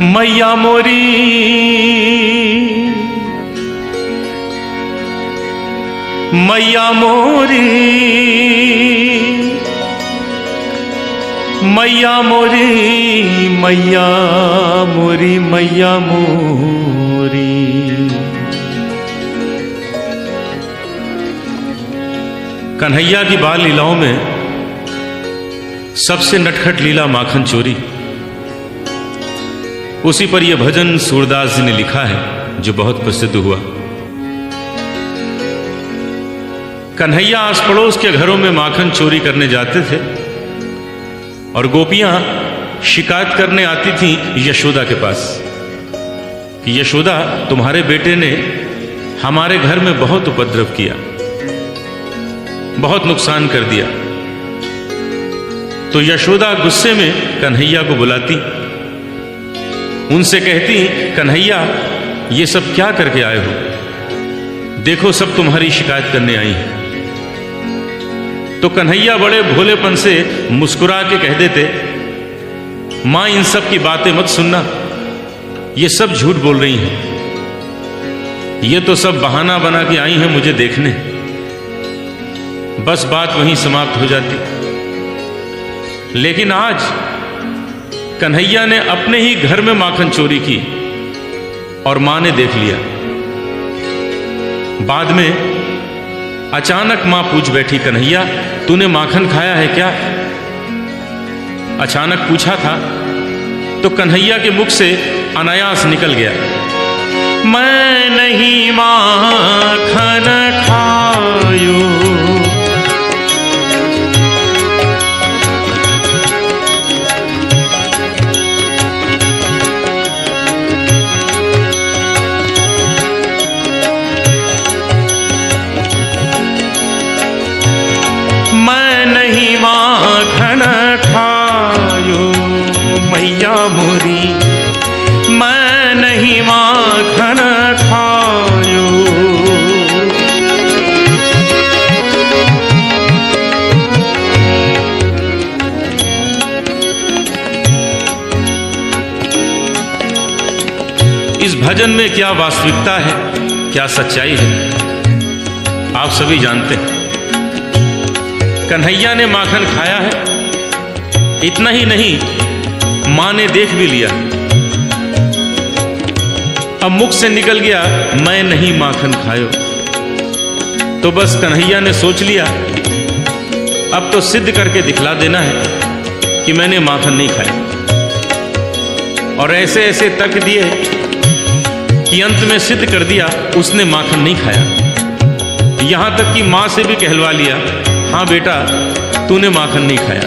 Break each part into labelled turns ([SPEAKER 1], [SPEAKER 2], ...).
[SPEAKER 1] मैया मोरी मैया मोरी मैया मोरी मैया मोरी मैया मोरी। कन्हैया की बाल लीलाओं में सबसे नटखट लीला माखन चोरी। उसी पर यह भजन सूरदास जी ने लिखा है जो बहुत प्रसिद्ध हुआ। कन्हैया आस पड़ोस के घरों में माखन चोरी करने जाते थे और गोपियां शिकायत करने आती थीं यशोदा के पास कि यशोदा, तुम्हारे बेटे ने हमारे घर में बहुत उपद्रव किया, बहुत नुकसान कर दिया। तो यशोदा गुस्से में कन्हैया को बुलाती, उनसे कहती, कन्हैया ये सब क्या करके आए हो? देखो सब तुम्हारी शिकायत करने आई हैं। तो कन्हैया बड़े भोलेपन से मुस्कुरा के कह देते, मां इन सब की बातें मत सुनना, ये सब झूठ बोल रही हैं, ये तो सब बहाना बना के आई हैं मुझे देखने। बस बात वहीं समाप्त हो जाती। लेकिन आज कन्हैया ने अपने ही घर में माखन चोरी की और मां ने देख लिया। बाद में अचानक मां पूछ बैठी, कन्हैया तूने माखन खाया है क्या? अचानक पूछा था तो कन्हैया के मुख से अनायास निकल गया, मैं नहीं माखन खायो। माखन खायो मैया मोरी, मैं नहीं माखन खायो। इस भजन में क्या वास्तविकता है, क्या सच्चाई है, आप सभी जानते हैं। कन्हैया ने माखन खाया है, इतना ही नहीं मां ने देख भी लिया। अब मुख से निकल गया, मैं नहीं माखन खायो। तो बस कन्हैया ने सोच लिया, अब तो सिद्ध करके दिखला देना है कि मैंने माखन नहीं खाया। और ऐसे ऐसे तर्क दिए कि अंत में सिद्ध कर दिया उसने माखन नहीं खाया। यहां तक कि मां से भी कहलवा लिया, हाँ बेटा तूने माखन नहीं खाया।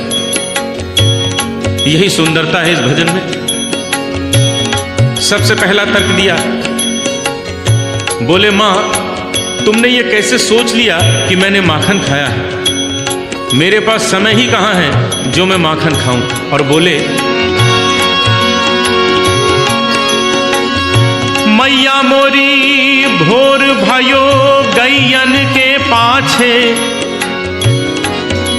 [SPEAKER 1] यही सुंदरता है इस भजन में। सबसे पहला तर्क दिया, बोले मां तुमने ये कैसे सोच लिया कि मैंने माखन खाया है? मेरे पास समय ही कहां है जो मैं माखन खाऊं। और बोले, मैया मोरी भोर भयो गैयन के पाछे,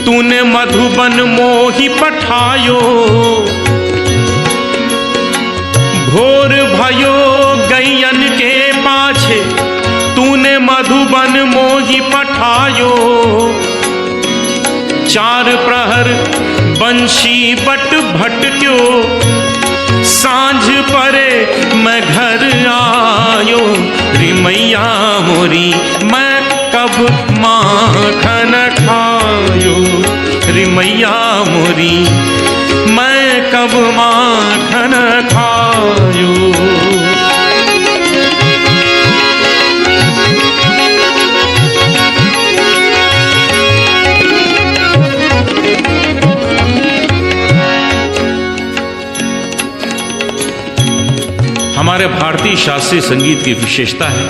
[SPEAKER 1] तूने मधुबन मोही पठायो। भोर भयो गैयन के पाछे, तूने मधुबन मोही पठायो। चार प्रहर बंशी बट भटक्यो, सांझ परे मैं घर आयो। रे मैया मोरी मैं कब माखन खायो? रे मैया मोरी मैं कब माखन खायो? हमारे भारतीय शास्त्रीय संगीत की विशेषता है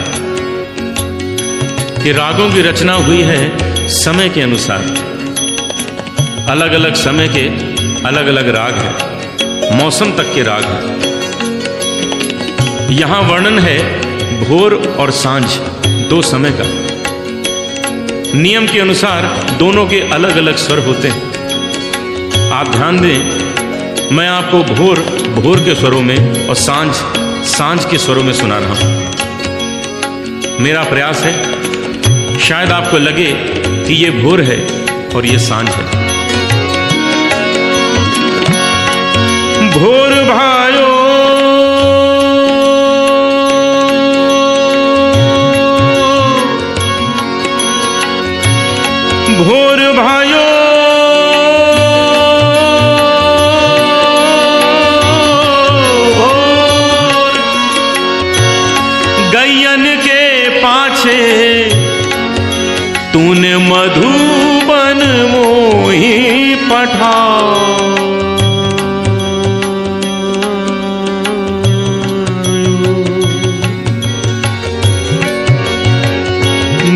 [SPEAKER 1] कि रागों की रचना हुई है समय के अनुसार। अलग अलग समय के अलग अलग राग हैं, मौसम तक के राग हैं। यहां वर्णन है भोर और सांझ दो समय का। नियम के अनुसार दोनों के अलग अलग स्वर होते हैं। आप ध्यान दें मैं आपको भोर भोर के स्वरों में और सांझ सांझ के स्वरों में सुना रहा हूं। मेरा प्रयास है शायद आपको लगे कि ये भोर है और ये सांझ है। भोर भायो भोर भायो गैयन के पाछे तूने मधुबन मोही पठा।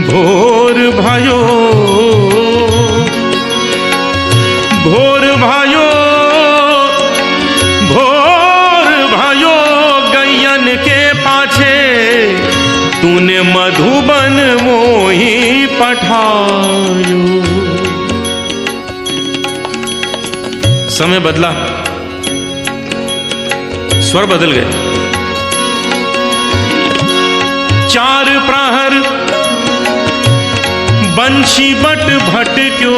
[SPEAKER 1] भोर भयो भोर भयो भोर भयो गैयन के पाछे तूने मधुबन मोही पठायो। समय बदला, स्वर बदल गए। चार प्रहर बंशी बट भटक्यो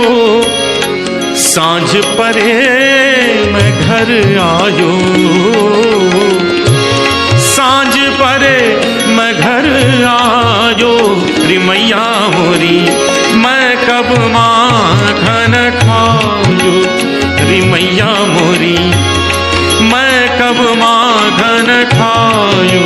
[SPEAKER 1] सांझ परे मैं घर आयो। सांझ परे मैं घर आयो रे मैया मोरी मैं कब माखन खायो। रे मैया मोरी मैं कब माखन खायो।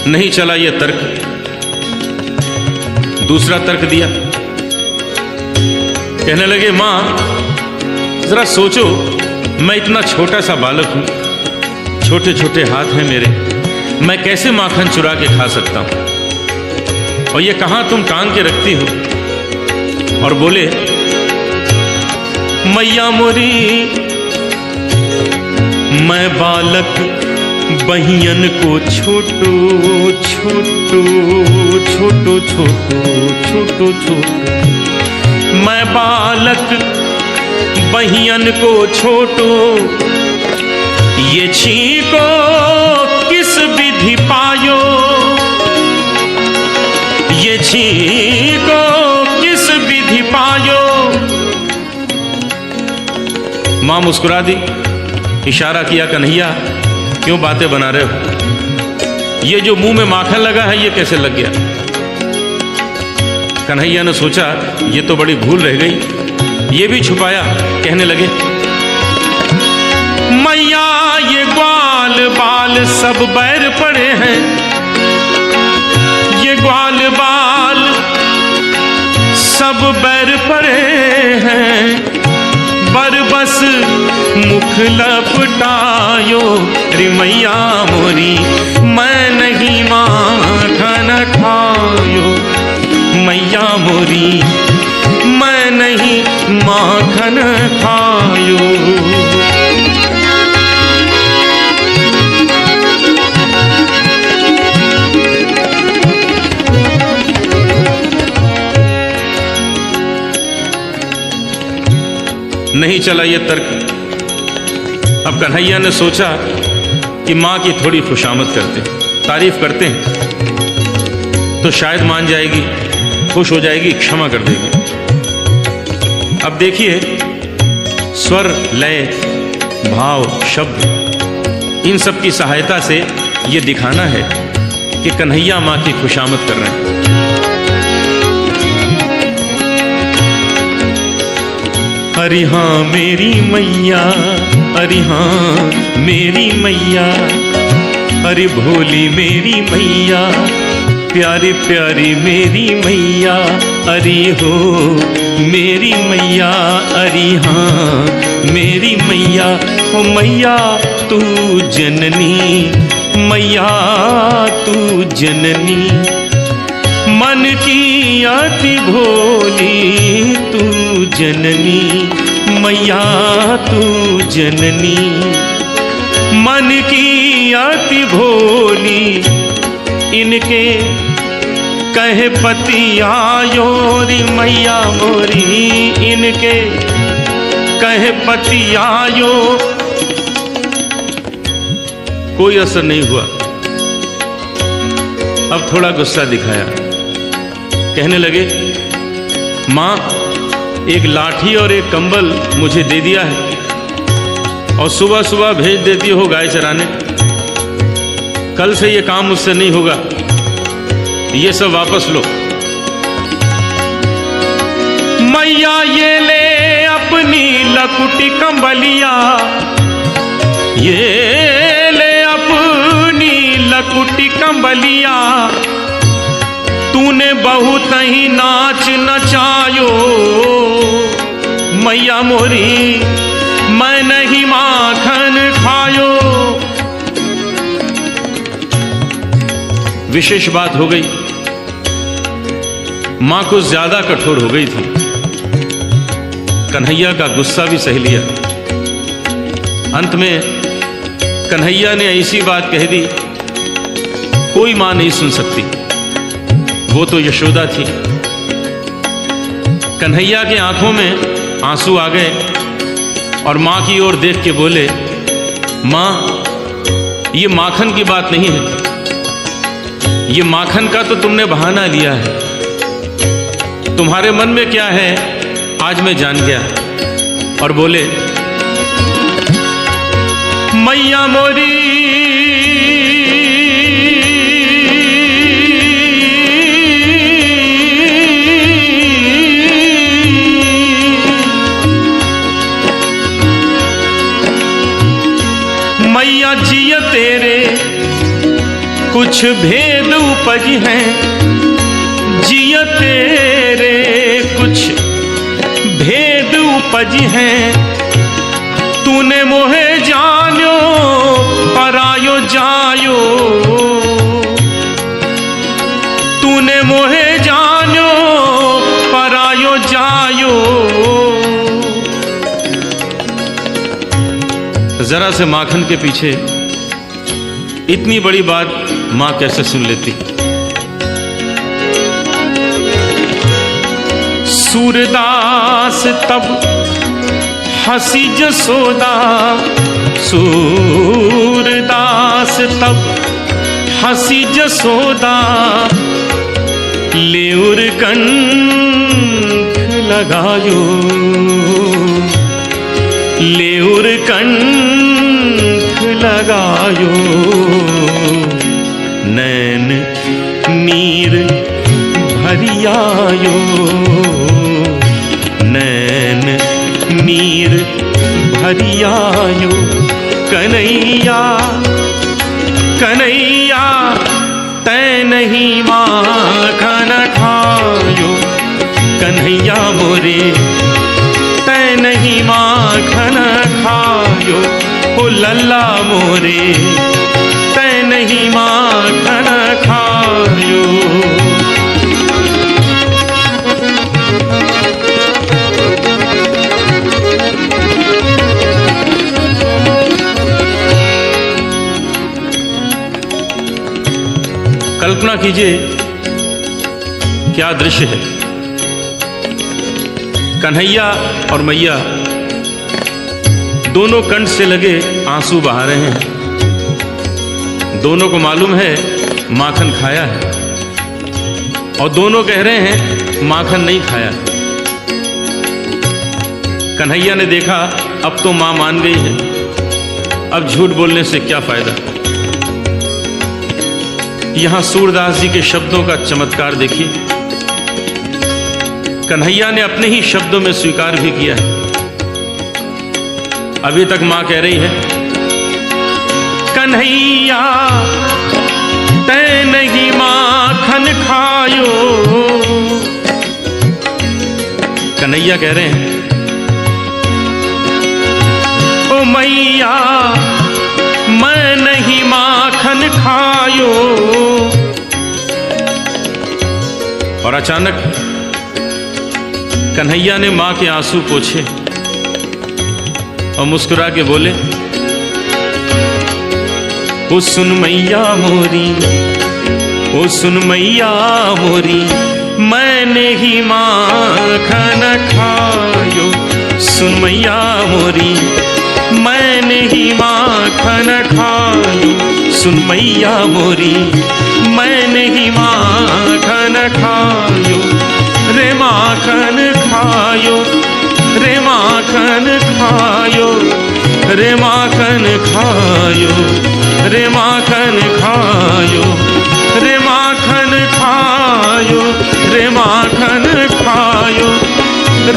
[SPEAKER 1] नहीं चला ये तर्क, दूसरा तर्क दिया। कहने लगे मां जरा सोचो मैं इतना छोटा सा बालक हूं, छोटे छोटे हाथ हैं मेरे, मैं कैसे माखन चुरा के खा सकता हूं। और ये कहां तुम टांग के रखती हो। और बोले मैया मोरी मैं बालक बहियन को छोटो छोटो छोटो छोटो छोटो छोटो मैं बालक बहियन को छोटो ये छीको किस विधि पायो। ये छीको किस विधि पायो। मां मुस्कुरा दी, इशारा किया कन्हैया क्यों बातें बना रहे हो, ये जो मुंह में माखन लगा है ये कैसे लग गया। कन्हैया ने सोचा ये तो बड़ी भूल रह गई, ये भी छुपाया। कहने लगे मैया ये ग्वाल बाल सब बैर पड़े हैं। ये ग्वाल बाल सब बैर पड़े हैं। बरबस मुख लपटायो रे मैया मोरी मैं नहीं माखन खायो। मैया मोरी मैं नहीं माखन खायो। नहीं चला ये तर्क। अब कन्हैया ने सोचा कि माँ की थोड़ी खुशामद करते, तारीफ करते हैं तो शायद मान जाएगी, खुश हो जाएगी, क्षमा कर देगी। अब देखिए स्वर, लय, भाव, शब्द इन सब की सहायता से ये दिखाना है कि कन्हैया माँ की खुशामद कर रहे हैं। अरे हाँ मेरी मैया, अरे हाँ मेरी मैया, अरे भोली मेरी मैया, प्यारी प्यारी मेरी मैया, अरे हो मेरी मैया, अरे हाँ मेरी मैया। ओ मैया तू जननी, मैया तू जननी, मन की अति भोली तू जननी, मैया तू जननी। मन की अति भोली इनके कहे पति आयो री मैया मोरी इनके कहे पति आयो। कोई असर नहीं हुआ। अब थोड़ा गुस्सा दिखाया, कहने लगे माँ एक लाठी और एक कंबल मुझे दे दिया है और सुबह सुबह भेज देती हो गाय चराने। कल से ये काम मुझसे नहीं होगा, ये सब वापस लो। मैया ये ले अपनी लकुटी कंबलिया, ये ले अपनी लकुटी कंबलिया, तूने बहुत ही नाच नचायो मैया मोरी, मैं नहीं माखन खायो। विशेष बात हो गई, मां कुछ ज्यादा कठोर हो गई थी। कन्हैया का गुस्सा भी सह लिया। अंत में कन्हैया ने ऐसी बात कह दी, कोई मां नहीं सुन सकती, वो तो यशोदा थी। कन्हैया के आंखों में आंसू आ गए और मां की ओर देख के बोले, मां ये माखन की बात नहीं है, ये माखन का तो तुमने बहाना लिया है। तुम्हारे मन में क्या है आज मैं जान गया। और बोले मैया मोरी मैया जिया तेरे कुछ भेद उपज हैं, जिया तेरे कुछ भेद उपज हैं, तूने मोहे जानो परायो जायो, तूने मोहे जानो परायो जायो। जरा से माखन के पीछे इतनी बड़ी बात मां कैसे सुन लेती। सूरदास तब हंसी जसोदा, सूरदास तब हंसी जसोदा, लेउर कंठ लगायो, लेउर कंठ लगायो, नैन नीर भरियायो, नैन नीर भरियायो। कन्हैया कन्हैया तै नहीं माखन खायो, कन्हैया मोरे तै नहीं माखन खायो, ओ लल्ला मोरे तै नहीं माखन खायो। कल्पना कीजिए क्या दृश्य है। कन्हैया और मैया दोनों कंठ से लगे आंसू बहा रहे हैं। दोनों को मालूम है माखन खाया है और दोनों कह रहे हैं माखन नहीं खाया। कन्हैया ने देखा अब तो मां मान गई है, अब झूठ बोलने से क्या फायदा। यहां सूरदास जी के शब्दों का चमत्कार देखिए। कन्हैया ने अपने ही शब्दों में स्वीकार भी किया है। अभी तक मां कह रही है कन्हैया तै नहीं माखन खायो। कन्हैया कह रहे हैं ओ मैया मैं नहीं माखन खायो। और अचानक कन्हैया ने मां के आंसू पोंछे और मुस्कुरा के बोले ओ सुन मैया मोरी, ओ सुन मैया मोरी, मैंने ही माखन खायो। सुन मैया मोरी, मैंने ही माखन खायो। सुन मैया मोरी, मैंने ही माखन खायो। रे माखन खायो, रे माखन खायो, रे माखन खायो, रे माखन खायो, रे माखन खायो, रे माखन खायो,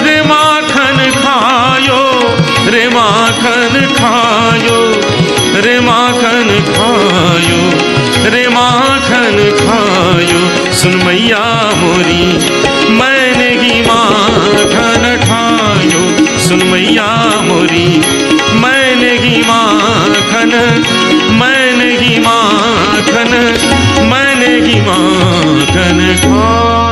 [SPEAKER 1] रे माखन खायो, रे माखन खायो, रे माखन खायो, रे माखन खायो। सुन मैया मोरी, मैंने ही माखन खायो। सुन मैया मोरी, मैंने ही माखन, मैंने ही माखन, मैंने ही माखन खायो।